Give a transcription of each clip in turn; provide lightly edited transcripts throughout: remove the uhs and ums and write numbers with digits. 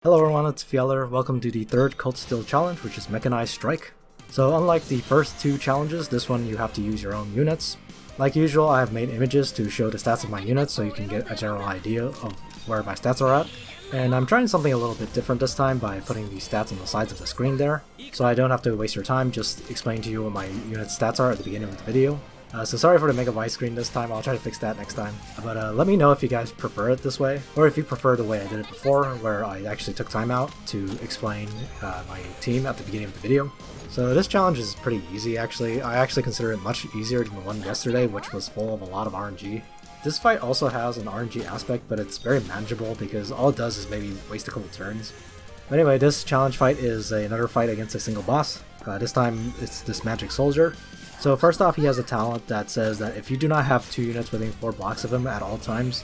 Hello everyone, it's Fieller. Welcome to the third Cult Steel challenge, which is Mechanized Strike. So unlike the first two challenges, this one you have to use your own units. Like usual, I have made images to show the stats of my units so you can get a general idea of where my stats are at. And I'm trying something a little bit different this time by putting these stats on the sides of the screen there, so I don't have to waste your time just explaining to you what my unit's stats are at the beginning of the video. So sorry for the mega widescreen this time, I'll try to fix that next time. But let me know if you guys prefer it this way, or if you prefer the way I did it before, where I actually took time out to explain my team at the beginning of the video. So this challenge is pretty easy actually. I actually consider it much easier than the one yesterday, which was full of a lot of RNG. This fight also has an RNG aspect, but it's very manageable because all it does is maybe waste a couple turns. But anyway, this challenge fight is another fight against a single boss. This time it's this magic soldier. So first off, he has a talent that says that if you do not have 2 units within 4 blocks of him at all times,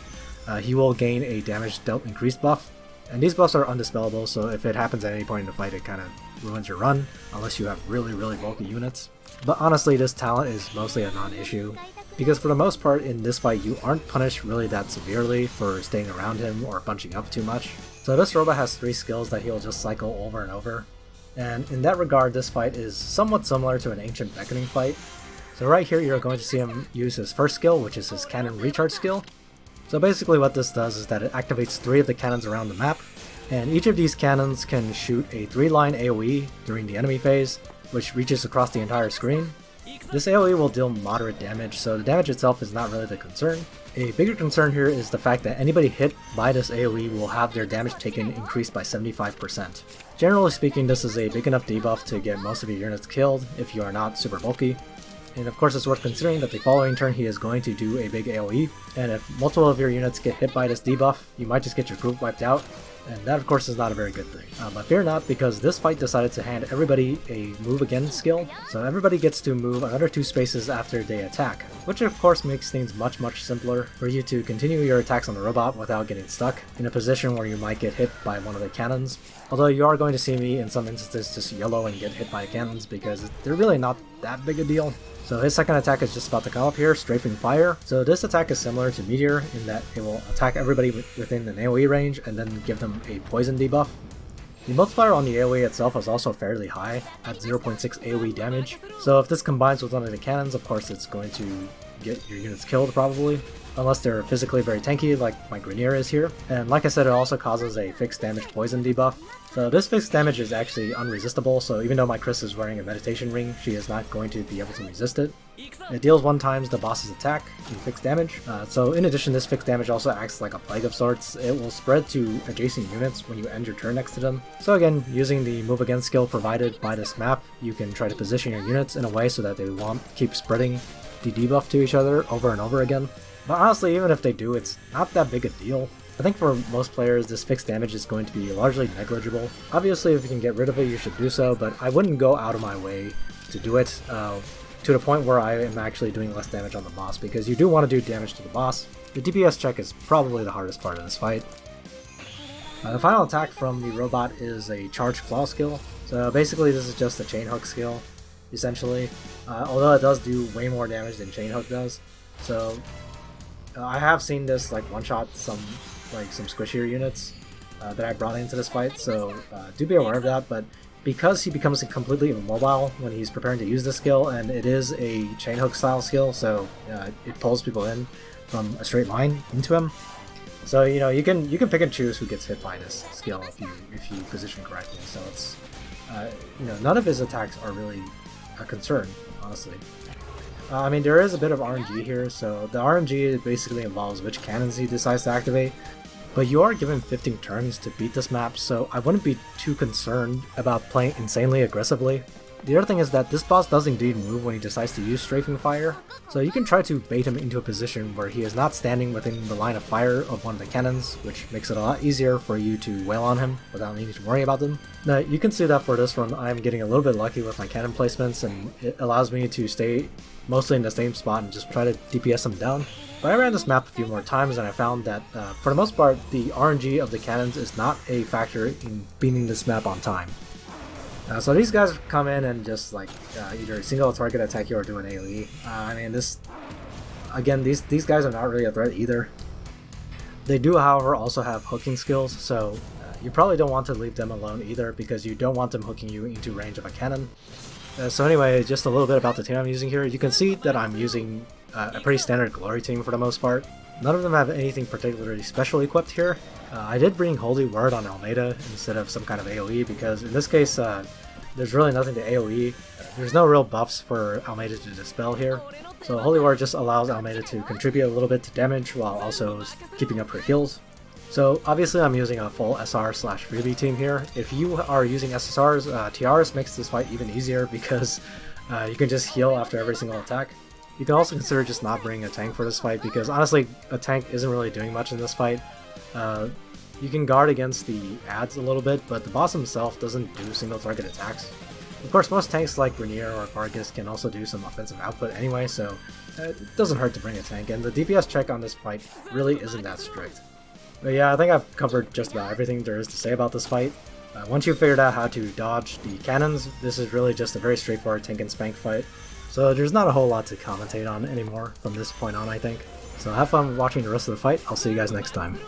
he will gain a damage dealt increased buff. And these buffs are undispellable, so if it happens at any point in the fight, it kind of ruins your run, unless you have really bulky units. But honestly, this talent is mostly a non-issue, because for the most part in this fight you aren't punished really that severely for staying around him or bunching up too much. So this robot has 3 skills that he'll just cycle over and over. And in that regard, this fight is somewhat similar to an Ancient Beckoning fight. So right here you're going to see him use his first skill, which is his Canon recharge skill. So basically what this does is that it activates 3 of the cannons around the map, and each of these cannons can shoot a 3-line AoE during the enemy phase, which reaches across the entire screen. This AoE will deal moderate damage, so the damage itself is not really the concern. A bigger concern here is the fact that anybody hit by this AoE will have their damage taken increased by 75%. Generally speaking, this is a big enough debuff to get most of your units killed if you are not super bulky. And of course it's worth considering that the following turn he is going to do a big AoE, and if multiple of your units get hit by this debuff, you might just get your group wiped out, and that of course is not a very good thing. But fear not, because this fight decided to hand everybody a move again skill, so everybody gets to move another 2 spaces after they attack, which of course makes things much simpler for you to continue your attacks on the robot without getting stuck in a position where you might get hit by one of the cannons. Although you are going to see me in some instances just yellow and get hit by cannons because they're really not that big a deal. So his second attack is just about to come up here, Strafing Fire. So this attack is similar to Meteor in that it will attack everybody within an AoE range and then give them a poison debuff. The multiplier on the AoE itself is also fairly high, at 0.6 AoE damage. So if this combines with one of the cannons, of course it's going to get your units killed probably, unless they're physically very tanky like my Grenier is here. And like I said, it also causes a fixed damage poison debuff. So this fixed damage is actually unresistible, so even though my Chris is wearing a meditation ring, she is not going to be able to resist it. It deals 1 times the boss's attack in fixed damage. So in addition, this fixed damage also acts like a plague of sorts. It will spread to adjacent units when you end your turn next to them. So again, using the move again skill provided by this map, you can try to position your units in a way so that they won't keep spreading the debuff to each other over and over again. But honestly, even if they do, it's not that big a deal. I think for most players, this fixed damage is going to be largely negligible. Obviously, if you can get rid of it, you should do so, but I wouldn't go out of my way to do it to the point where I am actually doing less damage on the boss, because you do want to do damage to the boss. The DPS check is probably the hardest part of this fight. The final attack from the robot is a Charge Claw skill. So basically this is just a Chain Hook skill, essentially, although it does do way more damage than Chain Hook does. So I have seen this like one-shot some squishier units that I brought into this fight, so do be aware of that. But because he becomes completely immobile when he's preparing to use this skill, and it is a chain hook style skill, so it pulls people in from a straight line into him. So you can pick and choose who gets hit by this skill if you position correctly. So it's none of his attacks are really a concern, honestly. I mean, there is a bit of RNG here, so the RNG basically involves which cannons he decides to activate, but you are given 15 turns to beat this map, so I wouldn't be too concerned about playing insanely aggressively. The other thing is that this boss does indeed move when he decides to use Strafing Fire, so you can try to bait him into a position where he is not standing within the line of fire of one of the cannons, which makes it a lot easier for you to wail on him without needing to worry about them. Now, you can see that for this run I'm getting a little bit lucky with my cannon placements, and it allows me to stay mostly in the same spot and just try to DPS them down. But I ran this map a few more times and I found that for the most part the RNG of the cannons is not a factor in beating this map on time. So these guys come in and just either single target attack you or do an AoE. I mean, these guys are not really a threat either. They do, however, also have hooking skills, so you probably don't want to leave them alone either because you don't want them hooking you into range of a cannon. So anyway, just a little bit about the team I'm using here. You can see that I'm using a pretty standard glory team for the most part. None of them have anything particularly special equipped here. I did bring Holy Word on Almeida instead of some kind of AoE because in this case there's really nothing to AoE. There's no real buffs for Almeida to dispel here. So Holy Word just allows Almeida to contribute a little bit to damage while also keeping up her heals. So obviously I'm using a full SR/freebie team here. If you are using SSRs, TRs makes this fight even easier because you can just heal after every single attack. You can also consider just not bringing a tank for this fight because honestly a tank isn't really doing much in this fight. You can guard against the adds a little bit, but the boss himself doesn't do single target attacks. Of course, most tanks like Grenier or Vargas can also do some offensive output anyway, so it doesn't hurt to bring a tank, and the DPS check on this fight really isn't that strict. But yeah, I think I've covered just about everything there is to say about this fight. Once you've figured out how to dodge the cannons, this is really just a very straightforward tank and spank fight. So there's not a whole lot to commentate on anymore from this point on, I think. So have fun watching the rest of the fight. I'll see you guys next time.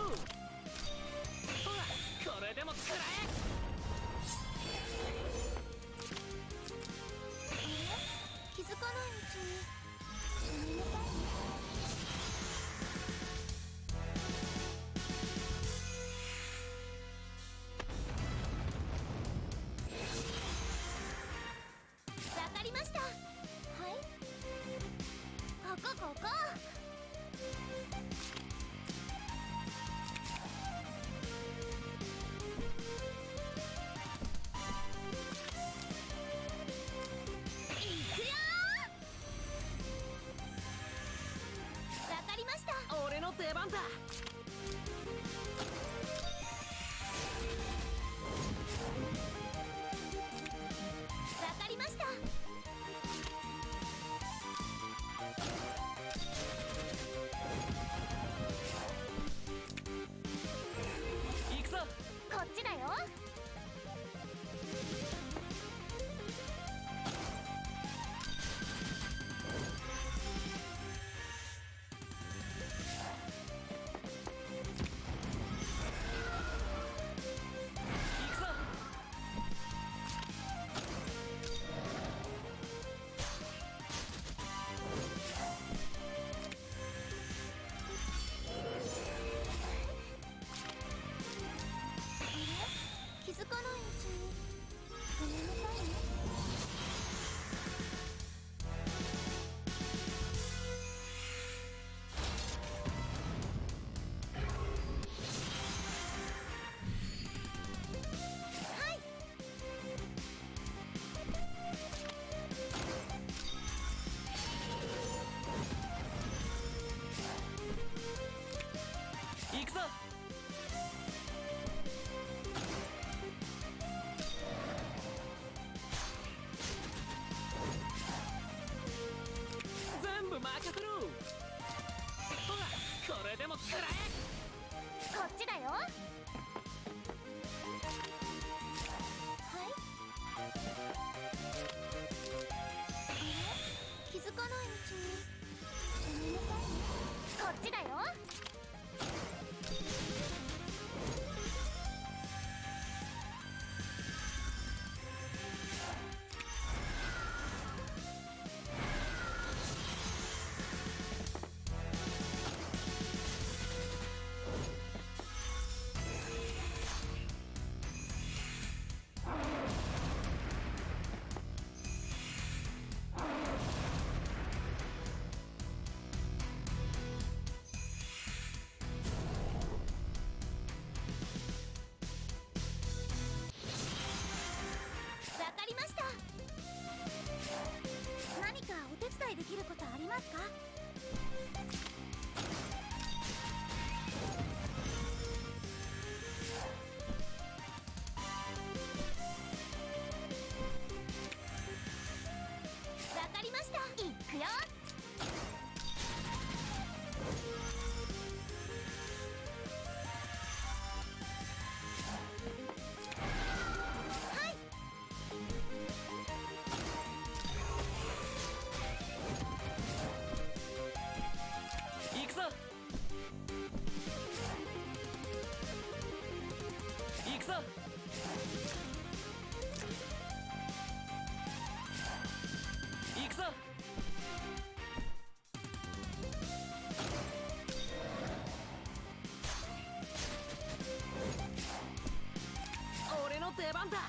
出番だ。こ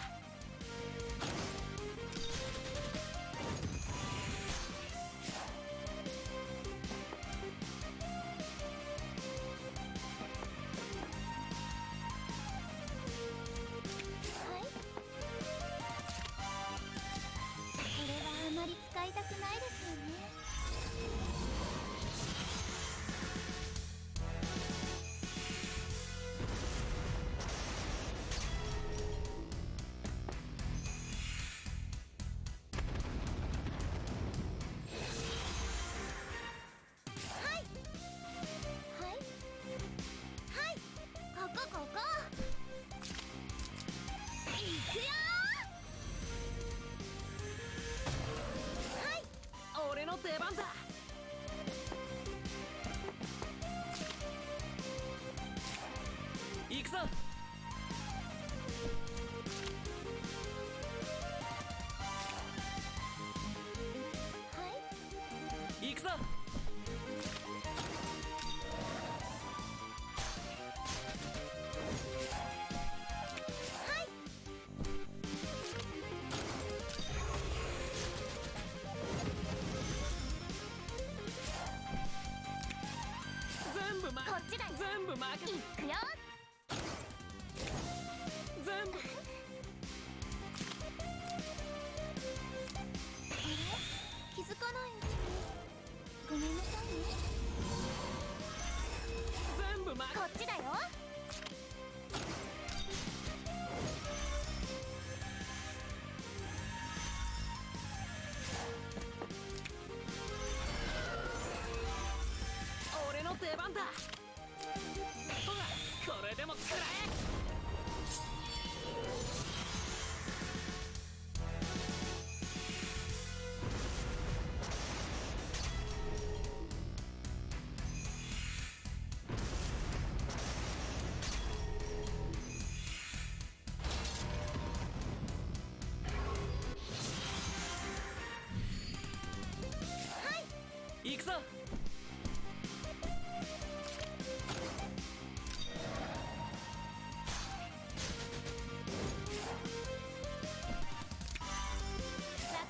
れはあまり使いたくないですよね。はいはいはい、ここいくよー。俺の出番だ。行くぞ。行くぞ。全部こっちだよ。全部負けいくよ。全部。あれ、気づかないうちにごめんなさいね。全部負け。こっちだよ。俺の出番だ。ほら、これでも食らえ。行くぞ。わ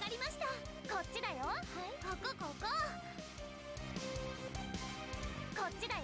かりました。こっちだよ。はい、こここっちだよ。